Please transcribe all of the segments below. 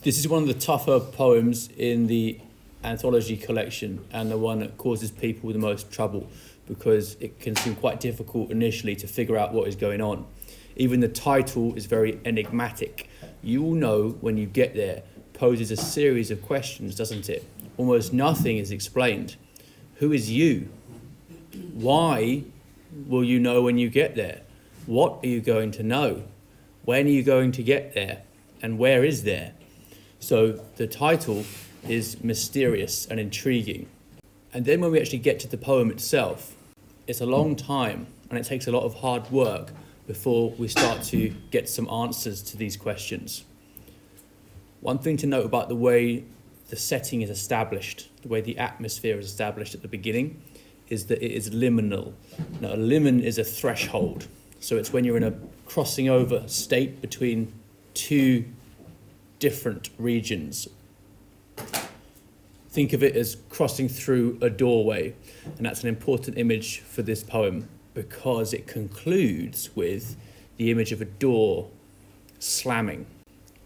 This is one of the tougher poems in the anthology collection and the one that causes people the most trouble because it can seem quite difficult initially to figure out what is going on. Even the title is very enigmatic. You will know when you get there, poses a series of questions, doesn't it? Almost nothing is explained. Who is you? Why will you know when you get there? What are you going to know? When are you going to get there? And where is there? So the title is mysterious and intriguing. And then when we actually get to the poem itself, it's a long time and it takes a lot of hard work before we start to get some answers to these questions. One thing to note about the way the setting is established, the way the atmosphere is established at the beginning, is that it is liminal. Now, a limen is a threshold. So it's when you're in a crossing over state between two different regions. Think of it as crossing through a doorway, and that's an important image for this poem because it concludes with the image of a door slamming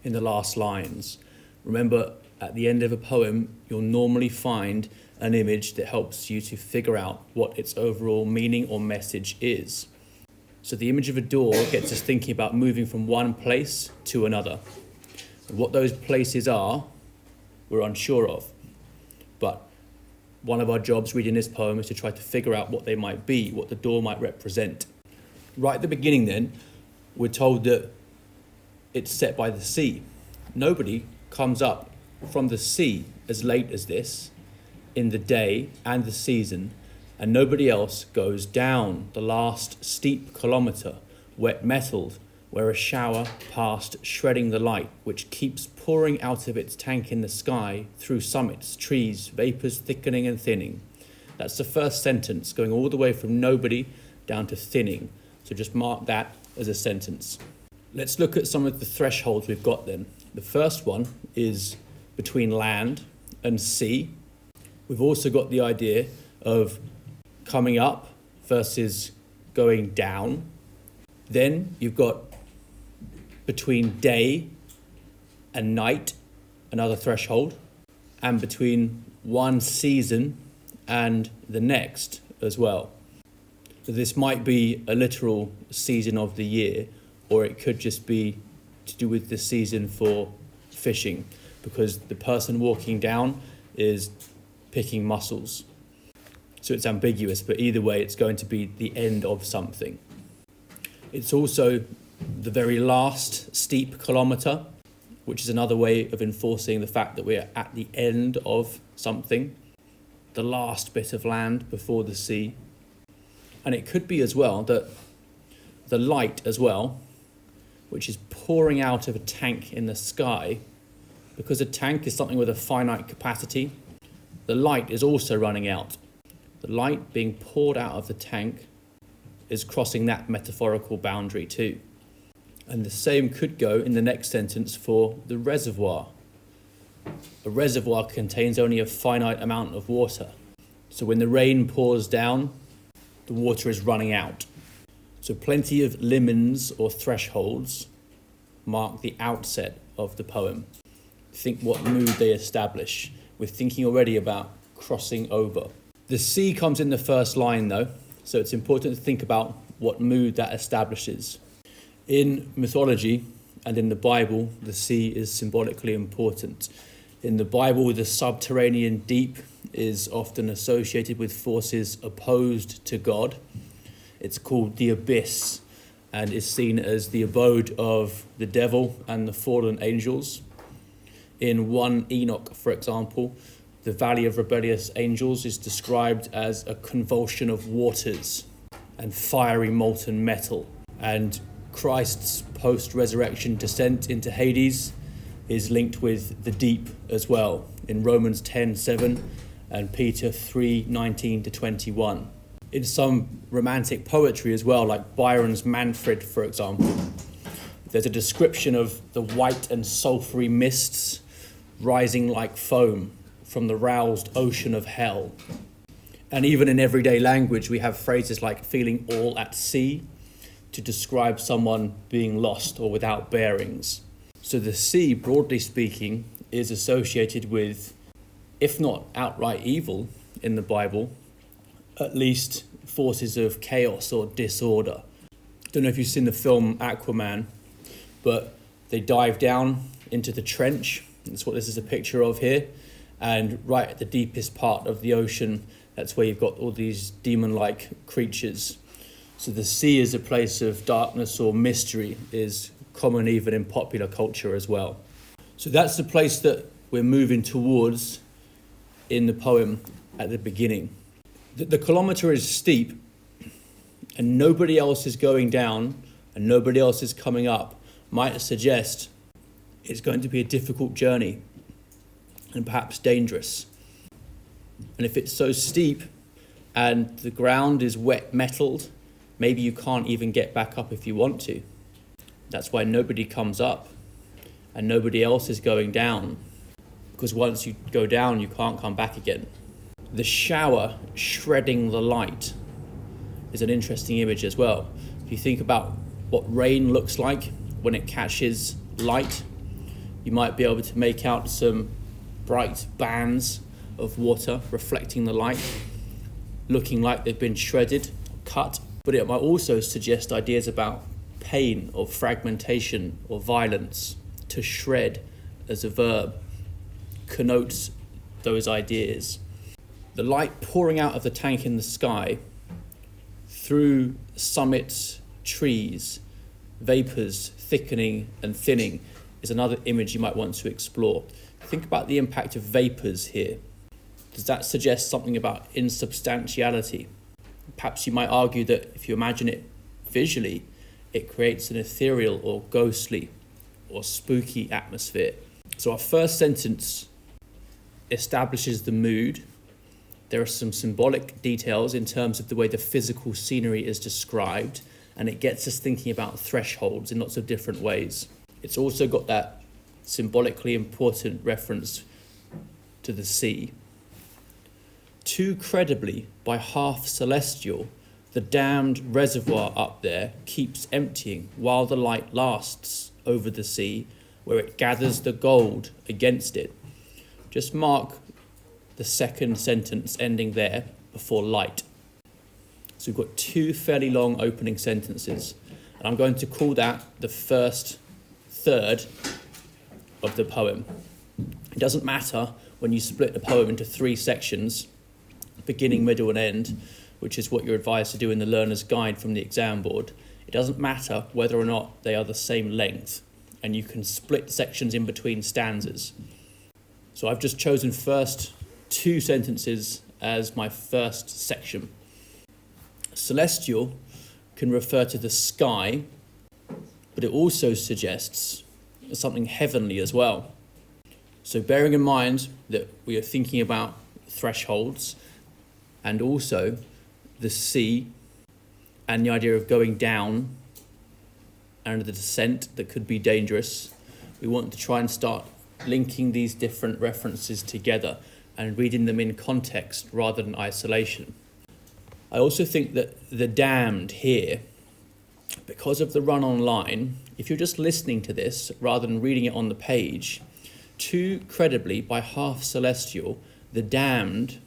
in the last lines. Remember, at the end of a poem, you'll normally find an image that helps you to figure out what its overall meaning or message is. So the image of a door gets us thinking about moving from one place to another. And what those places are, we're unsure of. But one of our jobs reading this poem is to try to figure out what they might be, what the door might represent. Right at the beginning then, we're told that it's set by the sea. Nobody comes up from the sea as late as this in the day and the season, and nobody else goes down the last steep kilometre, wet metalled, where a shower passed shredding the light, which keeps pouring out of its tank in the sky through summits, trees, vapours thickening and thinning. That's the first sentence, going all the way from nobody down to thinning. So just mark that as a sentence. Let's look at some of the thresholds we've got then. The first one is between land and sea. We've also got the idea of coming up versus going down. Then you've got between day and night, another threshold, and between one season and the next as well. So this might be a literal season of the year, or it could just be to do with the season for fishing, because the person walking down is picking mussels. So it's ambiguous, but either way, it's going to be the end of something. It's also the very last steep kilometre, which is another way of enforcing the fact that we're at the end of something, the last bit of land before the sea. And it could be as well that the light as well, which is pouring out of a tank in the sky, because a tank is something with a finite capacity, the light is also running out. The light being poured out of the tank is crossing that metaphorical boundary too. And the same could go in the next sentence for the reservoir. A reservoir contains only a finite amount of water. So when the rain pours down, the water is running out. So plenty of limens or thresholds mark the outset of the poem. Think what mood they establish. We're thinking already about crossing over. The sea comes in the first line though, so it's important to think about what mood that establishes. In mythology and in the Bible, the sea is symbolically important. In the Bible, the subterranean deep is often associated with forces opposed to God. It's called the abyss and is seen as the abode of the devil and the fallen angels. In 1 Enoch, for example, the valley of rebellious angels is described as a convulsion of waters and fiery molten metal. And Christ's post-resurrection descent into Hades is linked with the deep as well in Romans 10:7 and Peter 3:19-21. In some romantic poetry as well, like Byron's Manfred, for example, there's a description of the white and sulphury mists rising like foam from the roused ocean of hell. And even in everyday language, we have phrases like feeling all at sea to describe someone being lost or without bearings. So the sea, broadly speaking, is associated with, if not outright evil in the Bible, at least forces of chaos or disorder. Don't know if you've seen the film Aquaman, but they dive down into the trench. That's what this is a picture of here. And right at the deepest part of the ocean, that's where you've got all these demon-like creatures. So the sea is a place of darkness or mystery, is common even in popular culture as well. So that's the place that we're moving towards in the poem at the beginning. The kilometre is steep, and nobody else is going down and nobody else is coming up, might suggest it's going to be a difficult journey and perhaps dangerous. And if it's so steep and the ground is wet metalled, maybe you can't even get back up if you want to. That's why nobody comes up and nobody else is going down, because once you go down, you can't come back again. The shower shredding the light is an interesting image as well. If you think about what rain looks like when it catches light, you might be able to make out some bright bands of water reflecting the light, looking like they've been shredded, cut. But it might also suggest ideas about pain or fragmentation or violence. To shred as a verb connotes those ideas. The light pouring out of the tank in the sky through summits, trees, vapours thickening and thinning is another image you might want to explore. Think about the impact of vapours here. Does that suggest something about insubstantiality? Perhaps you might argue that if you imagine it visually, it creates an ethereal or ghostly or spooky atmosphere. So our first sentence establishes the mood. There are some symbolic details in terms of the way the physical scenery is described, and it gets us thinking about thresholds in lots of different ways. It's also got that symbolically important reference to the sea. Too credibly, by half celestial, the damned reservoir up there keeps emptying while the light lasts over the sea, where it gathers the gold against it. Just mark the second sentence ending there before light. So we've got two fairly long opening sentences, and I'm going to call that the first third of the poem. It doesn't matter when you split the poem into three sections, beginning, middle and end, which is what you're advised to do in the learner's guide from the exam board. It doesn't matter whether or not they are the same length, and you can split sections in between stanzas. So I've just chosen first two sentences as my first section. Celestial can refer to the sky, but it also suggests something heavenly as well. So bearing in mind that we are thinking about thresholds and also the sea and the idea of going down and the descent that could be dangerous, we want to try and start linking these different references together and reading them in context rather than isolation. I also think that the damned here, because of the run online, if you're just listening to this rather than reading it on the page, too credibly by half celestial, the damned,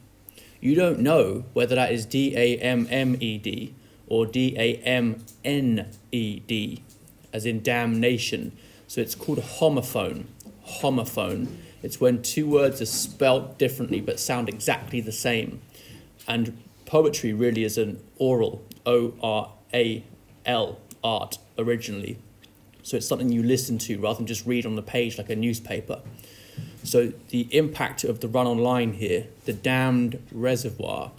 you don't know whether that is D-A-M-M-E-D or D-A-M-N-E-D, as in damnation. So it's called a homophone. Homophone. It's when two words are spelt differently but sound exactly the same. And poetry really is an oral, O-R-A-L, art originally. So it's something you listen to rather than just read on the page like a newspaper. So the impact of the run online here, the damned reservoir,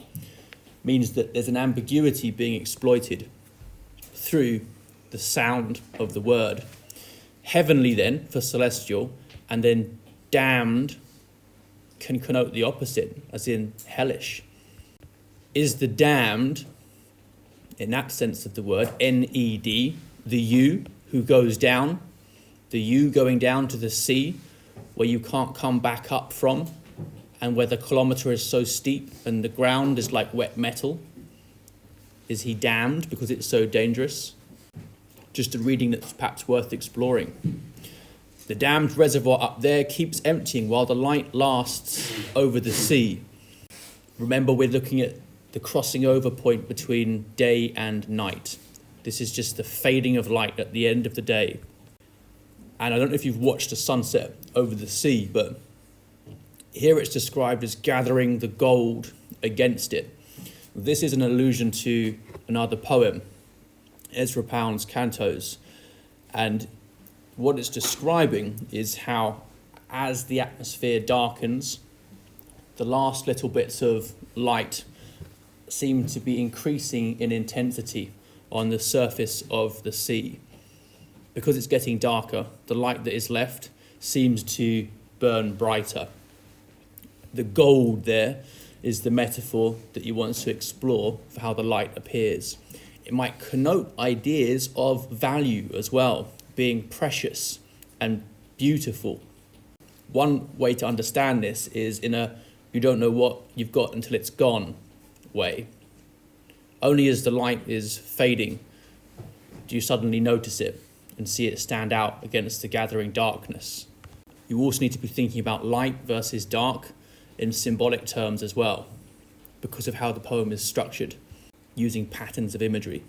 means that there's an ambiguity being exploited through the sound of the word. Heavenly then for celestial, and then damned can connote the opposite, as in hellish. Is the damned, in that sense of the word, N-E-D, the you who goes down, the you going down to the sea, where you can't come back up from, and where the kilometre is so steep and the ground is like wet metal? Is he damned because it's so dangerous? Just a reading that's perhaps worth exploring. The dammed reservoir up there keeps emptying while the light lasts over the sea. Remember, we're looking at the crossing over point between day and night. This is just the fading of light at the end of the day. And I don't know if you've watched a sunset over the sea, but here it's described as gathering the gold against it. This is an allusion to another poem, Ezra Pound's Cantos. And what it's describing is how, as the atmosphere darkens, the last little bits of light seem to be increasing in intensity on the surface of the sea. Because it's getting darker, the light that is left seems to burn brighter. The gold there is the metaphor that you want to explore for how the light appears. It might connote ideas of value as well, being precious and beautiful. One way to understand this is in a you don't know what you've got until it's gone way. Only as the light is fading do you suddenly notice it and see it stand out against the gathering darkness. You also need to be thinking about light versus dark in symbolic terms as well, because of how the poem is structured, using patterns of imagery.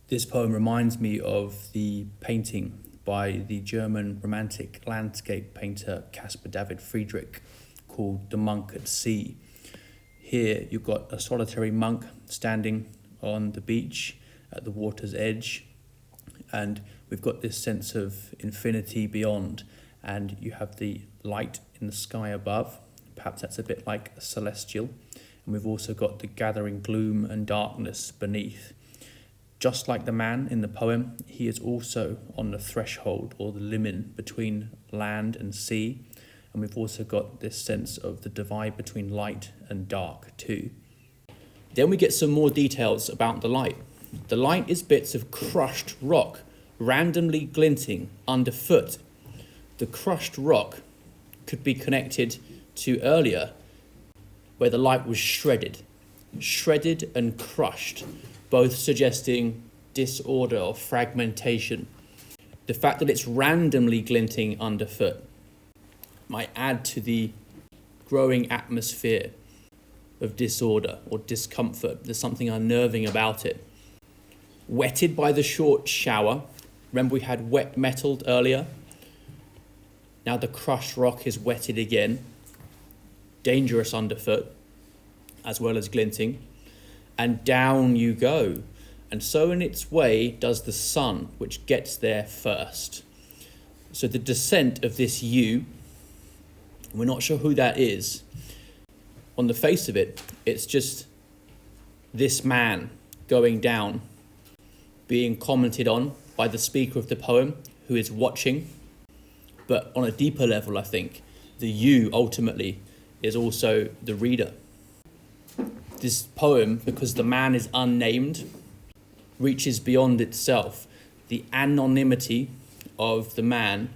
This poem reminds me of the painting by the German romantic landscape painter Caspar David Friedrich called The Monk at Sea. Here you've got a solitary monk standing on the beach at the water's edge, and we've got this sense of infinity beyond, and you have the light in the sky above. Perhaps that's a bit like a celestial, and we've also got the gathering gloom and darkness beneath. Just like the man in the poem, he is also on the threshold or the limen between land and sea, and we've also got this sense of the divide between light and dark too. Then we get some more details about the light. The light is bits of crushed rock, randomly glinting underfoot. The crushed rock could be connected to earlier, where the light was shredded and crushed, both suggesting disorder or fragmentation. The fact that it's randomly glinting underfoot might add to the growing atmosphere of disorder or discomfort. There's something unnerving about it. Wetted by the short shower. Remember we had wet metalled earlier? Now the crushed rock is wetted again. Dangerous underfoot, as well as glinting. And down you go. And so in its way does the sun, which gets there first. So the descent of this you, we're not sure who that is. On the face of it, it's just this man going down, being commented on by the speaker of the poem, who is watching. But on a deeper level, I think, the you ultimately is also the reader. This poem, because the man is unnamed, reaches beyond itself. The anonymity of the man,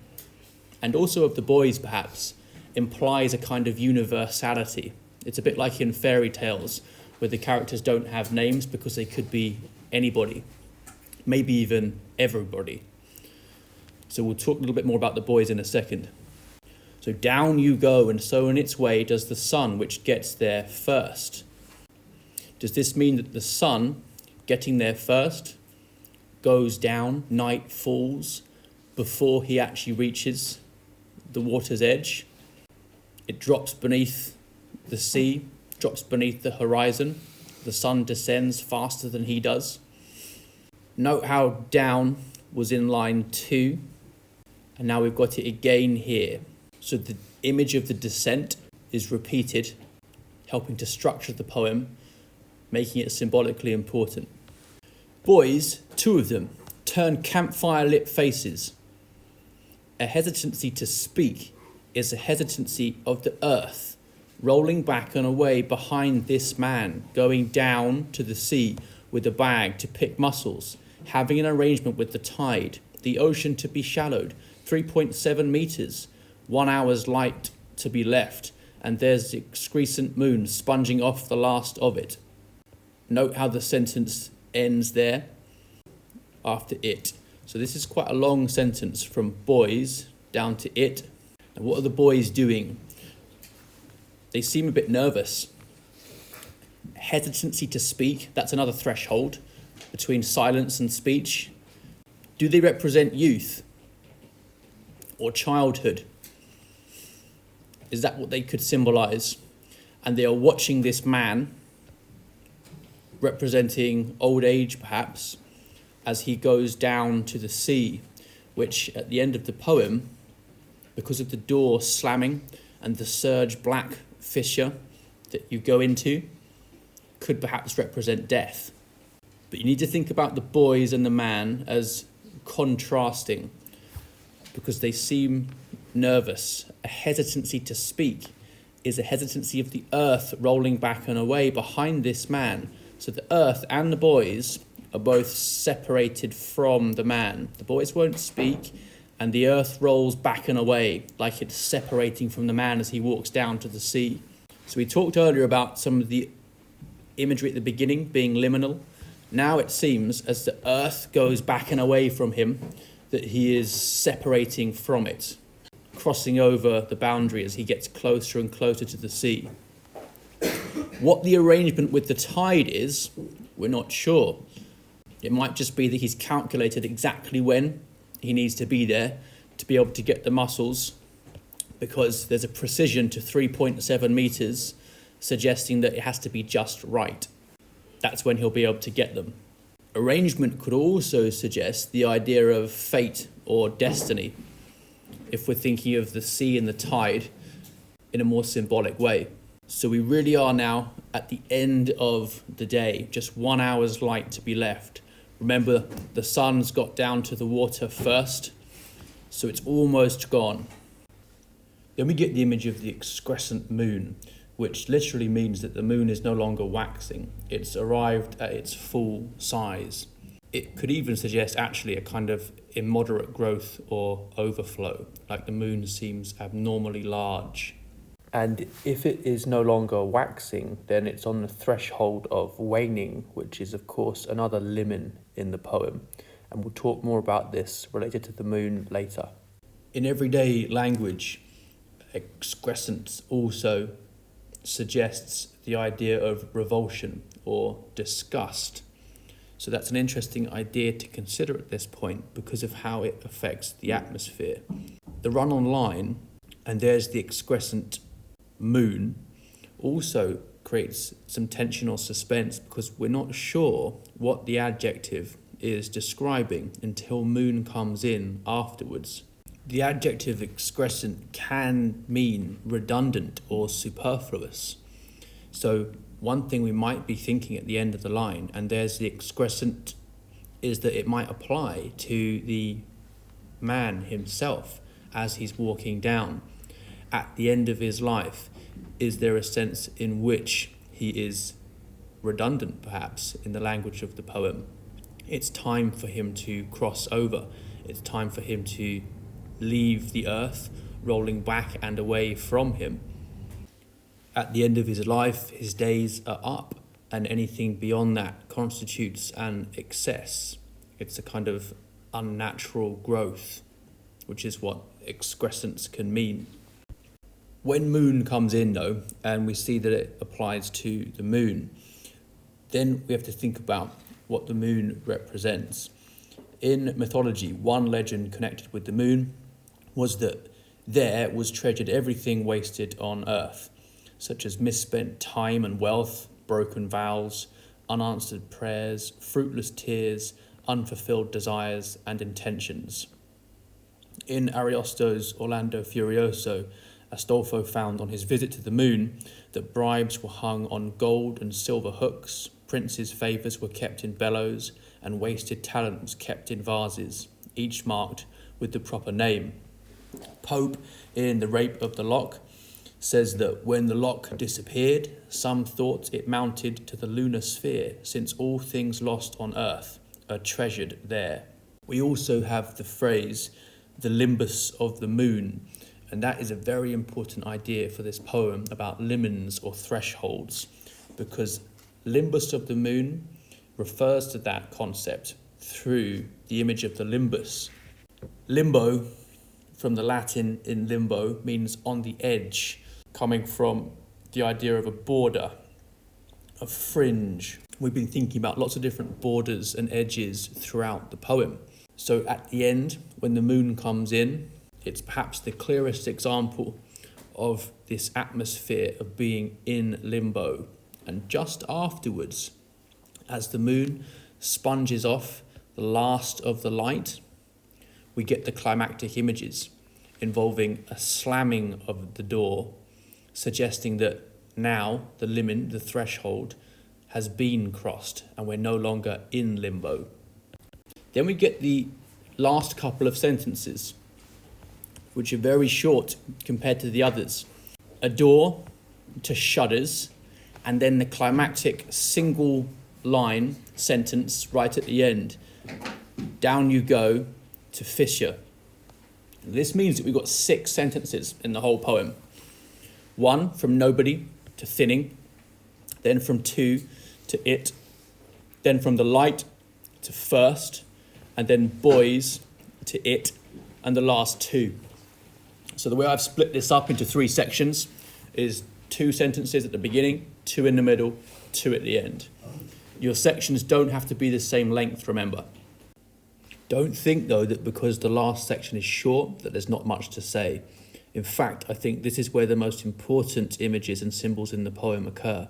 and also of the boys perhaps, implies a kind of universality. It's a bit like in fairy tales, where the characters don't have names because they could be anybody, maybe even everybody. So we'll talk a little bit more about the boys in a second. So down you go, and so in its way does the sun, which gets there first. Does this mean that the sun, getting there first, goes down, night falls, before he actually reaches the water's edge? It drops beneath the sea, drops beneath the horizon. The sun descends faster than he does. Note how down was in line 2, and now we've got it again here. So the image of the descent is repeated, helping to structure the poem, making it symbolically important. Boys, 2 of them, turn campfire-lit faces. A hesitancy to speak is a hesitancy of the earth, rolling back and away behind this man, going down to the sea with a bag to pick mussels, having an arrangement with the tide, the ocean to be shallowed, 3.7 meters, 1 hour's light to be left, and there's the excrescent moon sponging off the last of it. Note how the sentence ends there after it. So this is quite a long sentence from boys down to it. And what are the boys doing? They seem a bit nervous. Hesitancy to speak, that's another threshold between silence and speech. Do they represent youth or childhood? Is that what they could symbolize? And they are watching this man, representing old age perhaps, as he goes down to the sea, which at the end of the poem, because of the door slamming and the surge black fissure that you go into, could perhaps represent death. But you need to think about the boys and the man as contrasting, because they seem nervous. A hesitancy to speak is a hesitancy of the earth rolling back and away behind this man. So the earth and the boys are both separated from the man. The boys won't speak, and the earth rolls back and away like it's separating from the man as he walks down to the sea. So we talked earlier about some of the imagery at the beginning being liminal. Now it seems as the earth goes back and away from him that he is separating from it, crossing over the boundary as he gets closer and closer to the sea. What the arrangement with the tide is, we're not sure. It might just be that he's calculated exactly when he needs to be there to be able to get the mussels, because there's a precision to 3.7 meters suggesting that it has to be just right. That's when he'll be able to get them. Arrangement could also suggest the idea of fate or destiny, if we're thinking of the sea and the tide in a more symbolic way. So we really are now at the end of the day, just 1 hour's light to be left. Remember, the sun's got down to the water first, so it's almost gone. Then we get the image of the excrescent moon, which literally means that the moon is no longer waxing. It's arrived at its full size. It could even suggest actually a kind of immoderate growth or overflow, like the moon seems abnormally large. And if it is no longer waxing, then it's on the threshold of waning, which is of course another limen in the poem. And we'll talk more about this related to the moon later. In everyday language, excrescence also suggests the idea of revulsion or disgust. So that's an interesting idea to consider at this point because of how it affects the atmosphere. The run on line, and there's the excrescent moon, also creates some tension or suspense because we're not sure what the adjective is describing until moon comes in afterwards. The adjective excrescent can mean redundant or superfluous. So one thing we might be thinking at the end of the line, and there's the excrescent, is that it might apply to the man himself as he's walking down. At the end of his life, is there a sense in which he is redundant, perhaps, in the language of the poem? It's time for him to cross over. It's time for him to leave the earth, rolling back and away from him. At the end of his life, his days are up, and anything beyond that constitutes an excess. It's a kind of unnatural growth, which is what excrescence can mean. When moon comes in, though, and we see that it applies to the moon, then we have to think about what the moon represents. In mythology, one legend connected with the moon was that there was treasured everything wasted on earth, such as misspent time and wealth, broken vows, unanswered prayers, fruitless tears, unfulfilled desires and intentions. In Ariosto's Orlando Furioso, Astolfo found on his visit to the moon that bribes were hung on gold and silver hooks, princes' favours were kept in bellows, and wasted talent was kept in vases, each marked with the proper name. Pope, in The Rape of the Lock, says that when the lock disappeared, some thought it mounted to the lunar sphere, since all things lost on earth are treasured there. We also have the phrase, the limbus of the moon, and that is a very important idea for this poem about limens or thresholds, because limbus of the moon refers to that concept through the image of the limbus. Limbo, from the Latin in limbo means on the edge, coming from the idea of a border, a fringe. We've been thinking about lots of different borders and edges throughout the poem. So at the end, when the moon comes in, it's perhaps the clearest example of this atmosphere of being in limbo. And just afterwards, as the moon sponges off the last of the light, we get the climactic images involving a slamming of the door, suggesting that now the limit, the threshold, has been crossed and we're no longer in limbo. Then we get the last couple of sentences, which are very short compared to the others. A door to shudders, and then the climactic single line sentence right at the end. Down you go to fissure. This means that we've got 6 sentences in the whole poem. 1 from nobody to thinning, then from 2 to it, then from the light to first, and then boys to it, and the last 2. So the way I've split this up into 3 sections is 2 sentences at the beginning, 2 in the middle, 2 at the end. Your sections don't have to be the same length, remember. Don't think, though, that because the last section is short, that there's not much to say. In fact, I think this is where the most important images and symbols in the poem occur.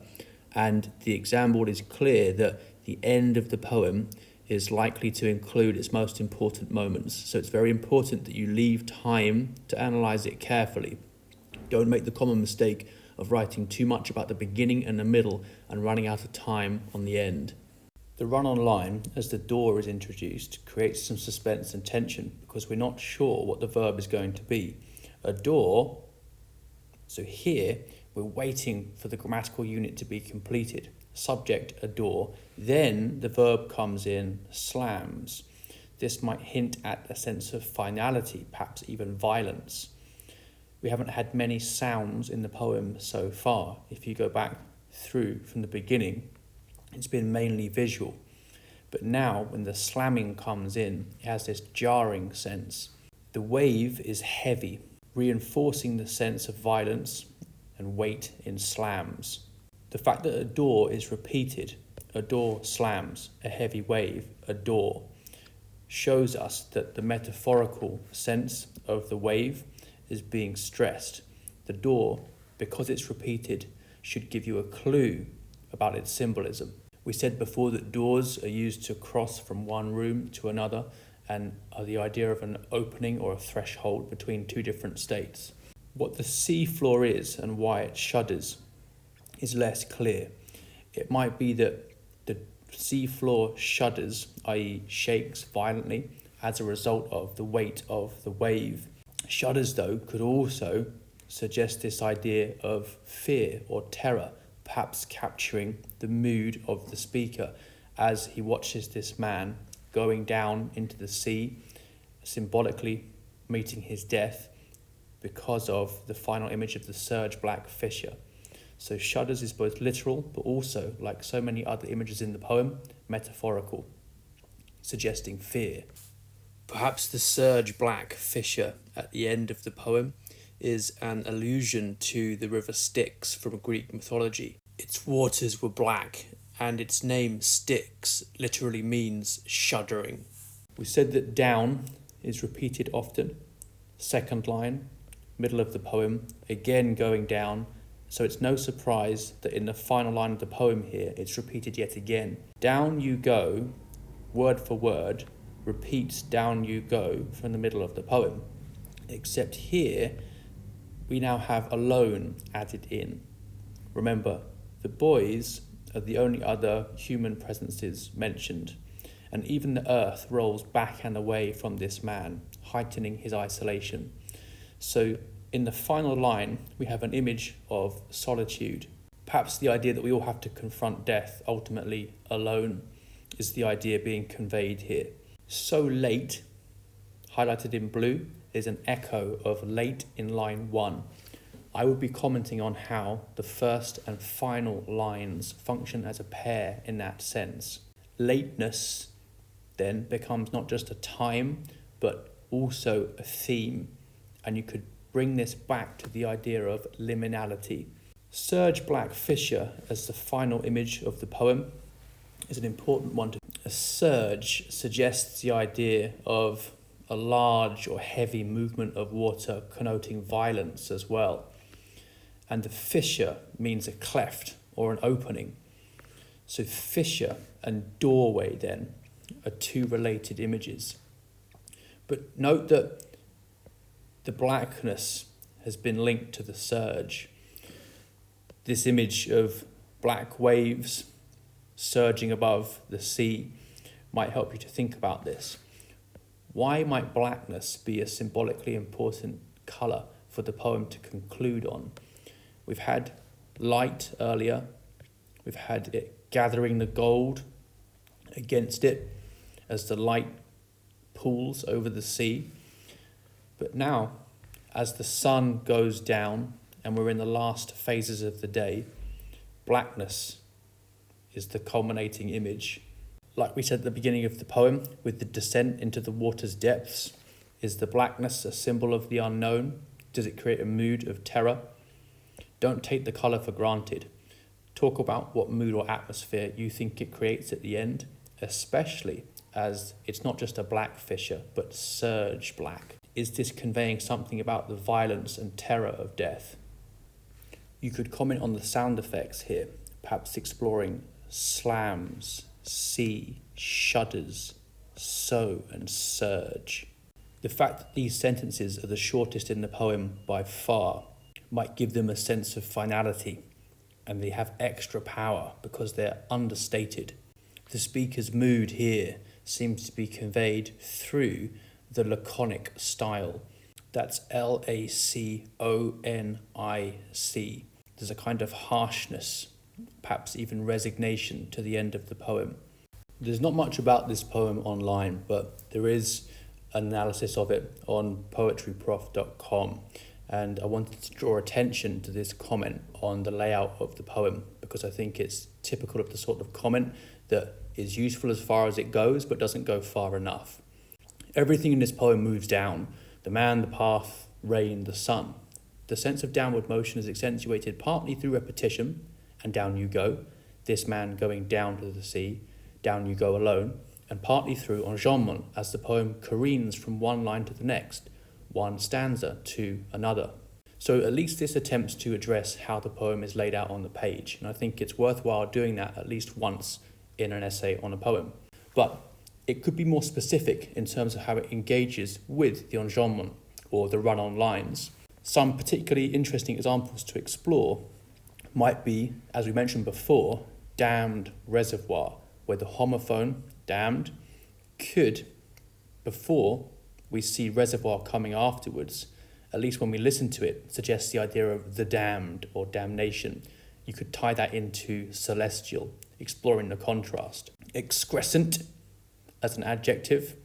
And the exam board is clear that the end of the poem is likely to include its most important moments. So it's very important that you leave time to analyse it carefully. Don't make the common mistake of writing too much about the beginning and the middle and running out of time on the end. The run-on line, as the door is introduced, creates some suspense and tension because we're not sure what the verb is going to be. A door, so here we're waiting for the grammatical unit to be completed. Subject, a door. Then the verb comes in, slams. This might hint at a sense of finality, perhaps even violence. We haven't had many sounds in the poem so far. If you go back through from the beginning, it's been mainly visual. But now when the slamming comes in, it has this jarring sense. The wave is heavy, reinforcing the sense of violence and weight in slams. The fact that a door is repeated, a door slams, a heavy wave, a door, shows us that the metaphorical sense of the wave is being stressed. The door, because it's repeated, should give you a clue about its symbolism. We said before that doors are used to cross from one room to another and are the idea of an opening or a threshold between 2 different states. What the seafloor is and why it shudders is less clear. It might be that the seafloor shudders, i.e. shakes violently as a result of the weight of the wave. Shudders, though, could also suggest this idea of fear or terror, perhaps capturing the mood of the speaker as he watches this man going down into the sea, symbolically meeting his death because of the final image of the surge black fissure. So shudders is both literal, but also, like so many other images in the poem, metaphorical, suggesting fear. Perhaps the surge black fissure at the end of the poem is an allusion to the river Styx from Greek mythology. Its waters were black, and its name Styx literally means shuddering. We said that down is repeated often. Second line, middle of the poem, again going down. So it's no surprise that in the final line of the poem here, it's repeated yet again. Down you go, word for word, repeats down you go from the middle of the poem. Except here, we now have alone added in. Remember, the boys are the only other human presences mentioned, and even the earth rolls back and away from this man, heightening his isolation. So in the final line, we have an image of solitude. Perhaps the idea that we all have to confront death, ultimately alone, is the idea being conveyed here. So late, highlighted in blue, is an echo of late in line 1. I would be commenting on how the first and final lines function as a pair in that sense. Lateness then becomes not just a time, but also a theme. and you could bring this back to the idea of liminality. Serge Black Fissure as the final image of the poem is an important one. A surge suggests the idea of a large or heavy movement of water connoting violence as well. And the fissure means a cleft or an opening. So fissure and doorway then are two related images. But note that the blackness has been linked to the surge. This image of black waves surging above the sea might help you to think about this. Why might blackness be a symbolically important colour for the poem to conclude on? We've had light earlier, we've had it gathering the gold against it as the light pools over the sea. But now, as the sun goes down and we're in the last phases of the day, blackness is the culminating image. Like we said at the beginning of the poem, with the descent into the water's depths, is the blackness a symbol of the unknown? Does it create a mood of terror? Don't take the colour for granted. Talk about what mood or atmosphere you think it creates at the end, especially as it's not just a black fissure, but surge black. Is this conveying something about the violence and terror of death? You could comment on the sound effects here, perhaps exploring slams, sea, shudders, so and surge. The fact that these sentences are the shortest in the poem by far might give them a sense of finality, and they have extra power because they're understated. The speaker's mood here seems to be conveyed through the laconic style. That's Laconic. There's a kind of harshness, perhaps even resignation to the end of the poem. There's not much about this poem online, but there is an analysis of it on poetryprof.com, and I wanted to draw attention to this comment on the layout of the poem because I think it's typical of the sort of comment that is useful as far as it goes but doesn't go far enough. Everything in this poem moves down: the man, the path, rain, the sun. The sense of downward motion is accentuated partly through repetition, and down you go, this man going down to the sea, down you go alone, and partly through enjambment as the poem careens from one line to the next, one stanza to another. So at least this attempts to address how the poem is laid out on the page, and I think it's worthwhile doing that at least once in an essay on a poem. But it could be more specific in terms of how it engages with the enjambment or the run-on lines. Some particularly interesting examples to explore might be, as we mentioned before, damned reservoir, where the homophone, damned, could, before we see reservoir coming afterwards, at least when we listen to it, suggests the idea of the damned or damnation. You could tie that into celestial, exploring the contrast. Excrescent, as an adjective,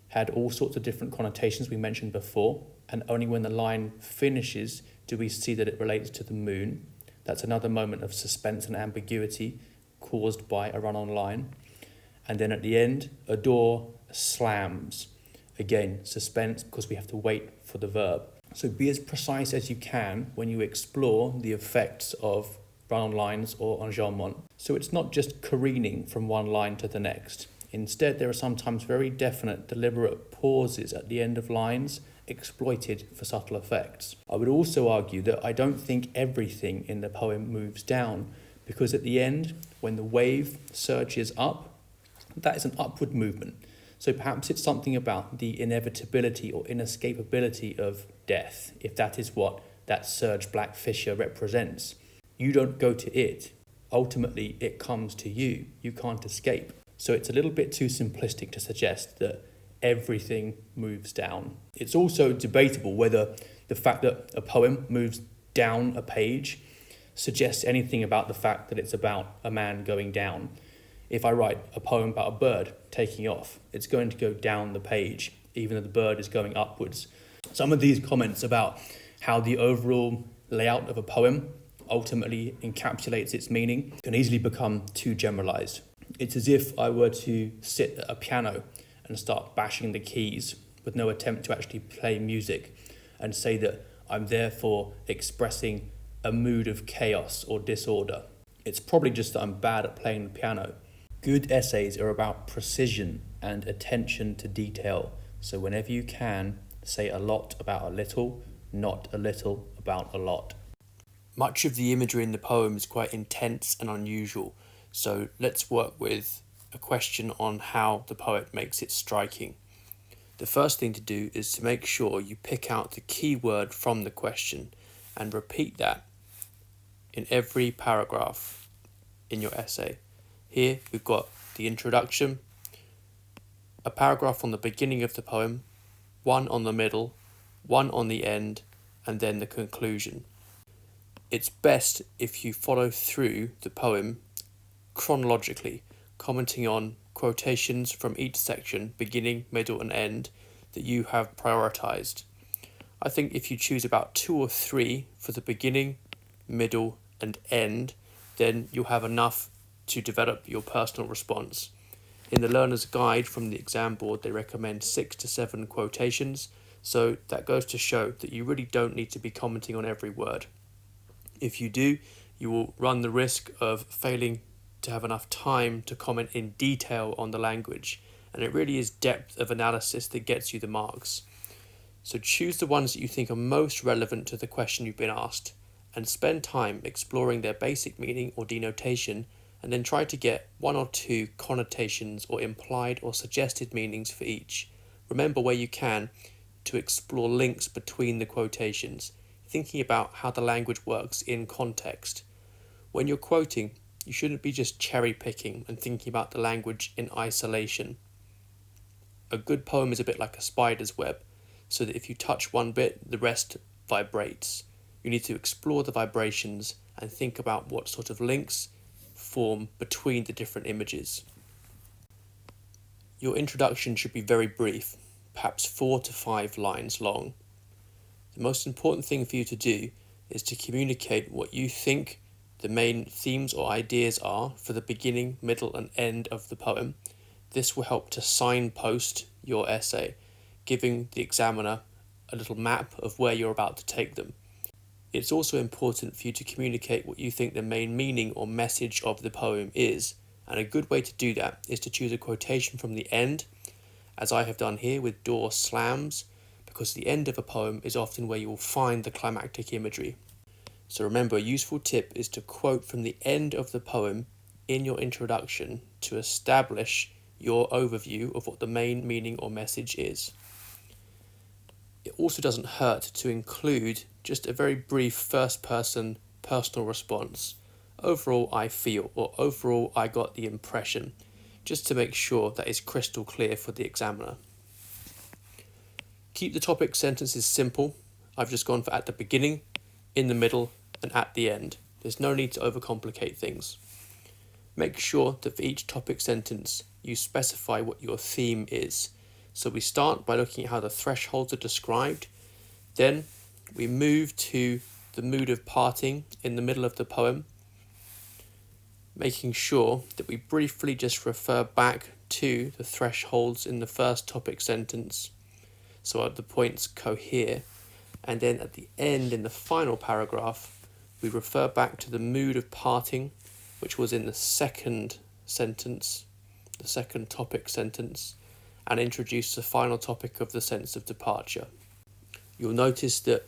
had all sorts of different connotations we mentioned before, and only when the line finishes do we see that it relates to the moon. That's another moment of suspense and ambiguity caused by a run-on line. And then at the end, a door slams. Again, suspense because we have to wait for the verb. So be as precise as you can when you explore the effects of run-on lines or enjambment. So it's not just careening from one line to the next. Instead, there are sometimes very definite, deliberate pauses at the end of lines exploited for subtle effects. I would also argue that I don't think everything in the poem moves down, because at the end, when the wave surges up, that is an upward movement. So perhaps it's something about the inevitability or inescapability of death, if that is what that surge black fissure represents. You don't go to it. Ultimately, it comes to you. You can't escape. So it's a little bit too simplistic to suggest that everything moves down. It's also debatable whether the fact that a poem moves down a page suggests anything about the fact that it's about a man going down. If I write a poem about a bird taking off, it's going to go down the page, even though the bird is going upwards. Some of these comments about how the overall layout of a poem ultimately encapsulates its meaning can easily become too generalized. It's as if I were to sit at a piano and start bashing the keys with no attempt to actually play music, and say that I'm therefore expressing a mood of chaos or disorder. It's probably just that I'm bad at playing the piano. Good essays are about precision and attention to detail. So whenever you can, say a lot about a little, not a little about a lot. Much of the imagery in the poem is quite intense and unusual. So let's work with a question on how the poet makes it striking. The first thing to do is to make sure you pick out the key word from the question and repeat that in every paragraph in your essay. Here we've got the introduction, a paragraph on the beginning of the poem, one on the middle, one on the end, and then the conclusion. It's best if you follow through the poem chronologically, commenting on quotations from each section, beginning, middle, and end, that you have prioritized. I think if you choose about 2 or 3 for the beginning, middle, and end, then you'll have enough to develop your personal response. In the learner's guide from the exam board, they recommend 6 to 7 quotations, so that goes to show that you really don't need to be commenting on every word. If you do, you will run the risk of failing to have enough time to comment in detail on the language, and it really is depth of analysis that gets you the marks. So choose the ones that you think are most relevant to the question you've been asked, and spend time exploring their basic meaning or denotation, and then try to get 1 or 2 connotations or implied or suggested meanings for each. Remember, where you can, to explore links between the quotations, thinking about how the language works in context. When you're quoting, you shouldn't be just cherry picking and thinking about the language in isolation. A good poem is a bit like a spider's web, so that if you touch one bit, the rest vibrates. You need to explore the vibrations and think about what sort of links form between the different images. Your introduction should be very brief, perhaps 4 to 5 lines long. The most important thing for you to do is to communicate what you think the main themes or ideas are for the beginning, middle, and end of the poem. This will help to signpost your essay, giving the examiner a little map of where you're about to take them. It's also important for you to communicate what you think the main meaning or message of the poem is, and a good way to do that is to choose a quotation from the end, as I have done here with door slams, because the end of a poem is often where you will find the climactic imagery. So remember, a useful tip is to quote from the end of the poem in your introduction to establish your overview of what the main meaning or message is. It also doesn't hurt to include just a very brief first-person personal response. Overall, I feel, or overall, I got the impression, just to make sure that is crystal clear for the examiner. Keep the topic sentences simple. I've just gone for at the beginning, in the middle, and at the end. There's no need to overcomplicate things. Make sure that for each topic sentence, you specify what your theme is. So we start by looking at how the thresholds are described. Then we move to the mood of parting in the middle of the poem, making sure that we briefly just refer back to the thresholds in the first topic sentence, so the points cohere. And then at the end, in the final paragraph, we refer back to the mood of parting, which was in the second sentence, the second topic sentence, and introduce the final topic of the sense of departure. You'll notice that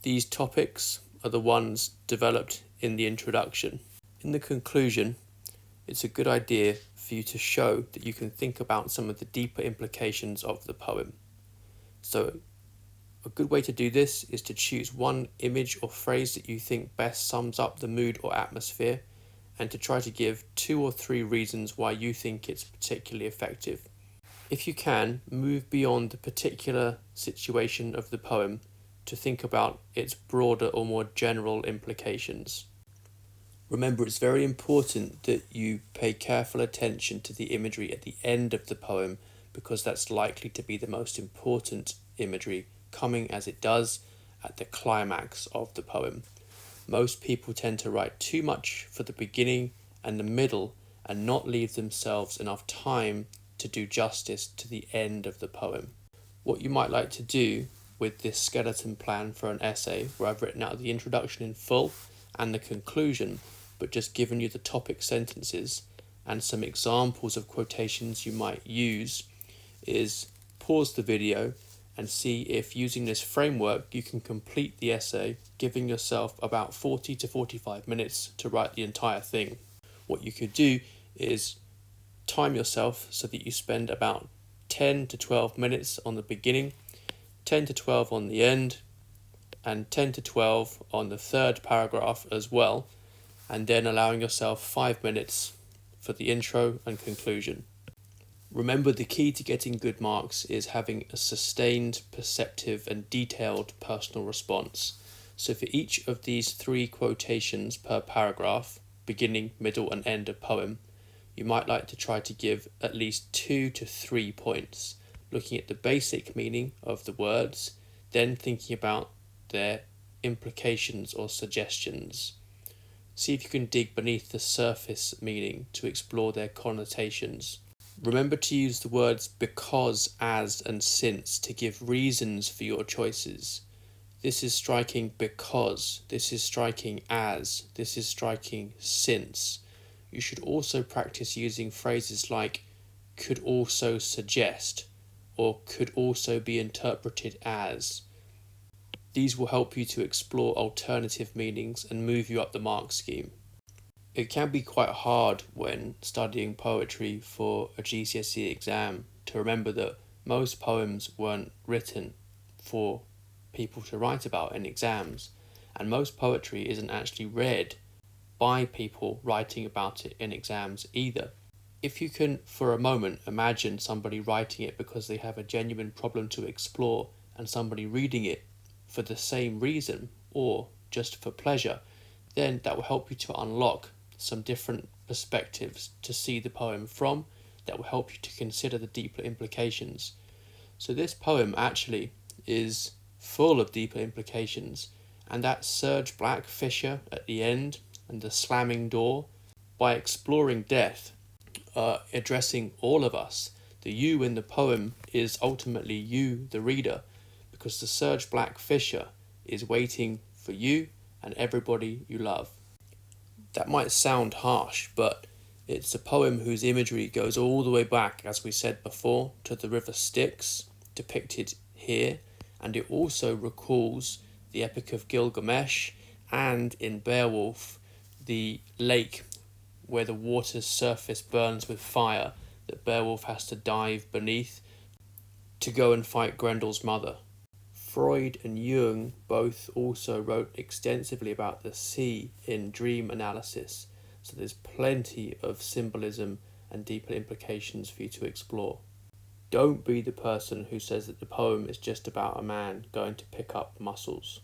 these topics are the ones developed in the introduction. In the conclusion, it's a good idea for you to show that you can think about some of the deeper implications of the poem. So a good way to do this is to choose one image or phrase that you think best sums up the mood or atmosphere, and to try to give 2 or 3 reasons why you think it's particularly effective. If you can, move beyond the particular situation of the poem to think about its broader or more general implications. Remember, it's very important that you pay careful attention to the imagery at the end of the poem, because that's likely to be the most important imagery, coming as it does at the climax of the poem. Most people tend to write too much for the beginning and the middle and not leave themselves enough time to do justice to the end of the poem. What you might like to do with this skeleton plan for an essay where I've written out the introduction in full and the conclusion, but just given you the topic sentences and some examples of quotations you might use, is pause the video and see if using this framework you can complete the essay, giving yourself about 40 to 45 minutes to write the entire thing. What you could do is time yourself so that you spend about 10 to 12 minutes on the beginning, 10 to 12 on the end, and 10 to 12 on the third paragraph as well, and then allowing yourself 5 minutes for the intro and conclusion. Remember, the key to getting good marks is having a sustained, perceptive and detailed personal response. So for each of these 3 quotations per paragraph, beginning, middle and end of poem, you might like to try to give at least 2 to 3 points, looking at the basic meaning of the words, then thinking about their implications or suggestions. See if you can dig beneath the surface meaning to explore their connotations. Remember to use the words because, as and since to give reasons for your choices. This is striking because, this is striking as, this is striking since. You should also practice using phrases like could also suggest or could also be interpreted as. These will help you to explore alternative meanings and move you up the mark scheme. It can be quite hard when studying poetry for a GCSE exam to remember that most poems weren't written for people to write about in exams, and most poetry isn't actually read by people writing about it in exams either. If you can for a moment imagine somebody writing it because they have a genuine problem to explore and somebody reading it for the same reason or just for pleasure, then that will help you to unlock some different perspectives to see the poem from, that will help you to consider the deeper implications. So this poem actually is full of deeper implications, and that surge black fissure at the end and the slamming door, by exploring death, addressing all of us. The you in the poem is ultimately you, the reader, because the surge black fissure is waiting for you and everybody you love. That might sound harsh, but it's a poem whose imagery goes all the way back, as we said before, to the river Styx, depicted here, and it also recalls the Epic of Gilgamesh and, in Beowulf, the lake where the water's surface burns with fire that Beowulf has to dive beneath to go and fight Grendel's mother. Freud and Jung both also wrote extensively about the sea in dream analysis, so there's plenty of symbolism and deeper implications for you to explore. Don't be the person who says that the poem is just about a man going to pick up mussels.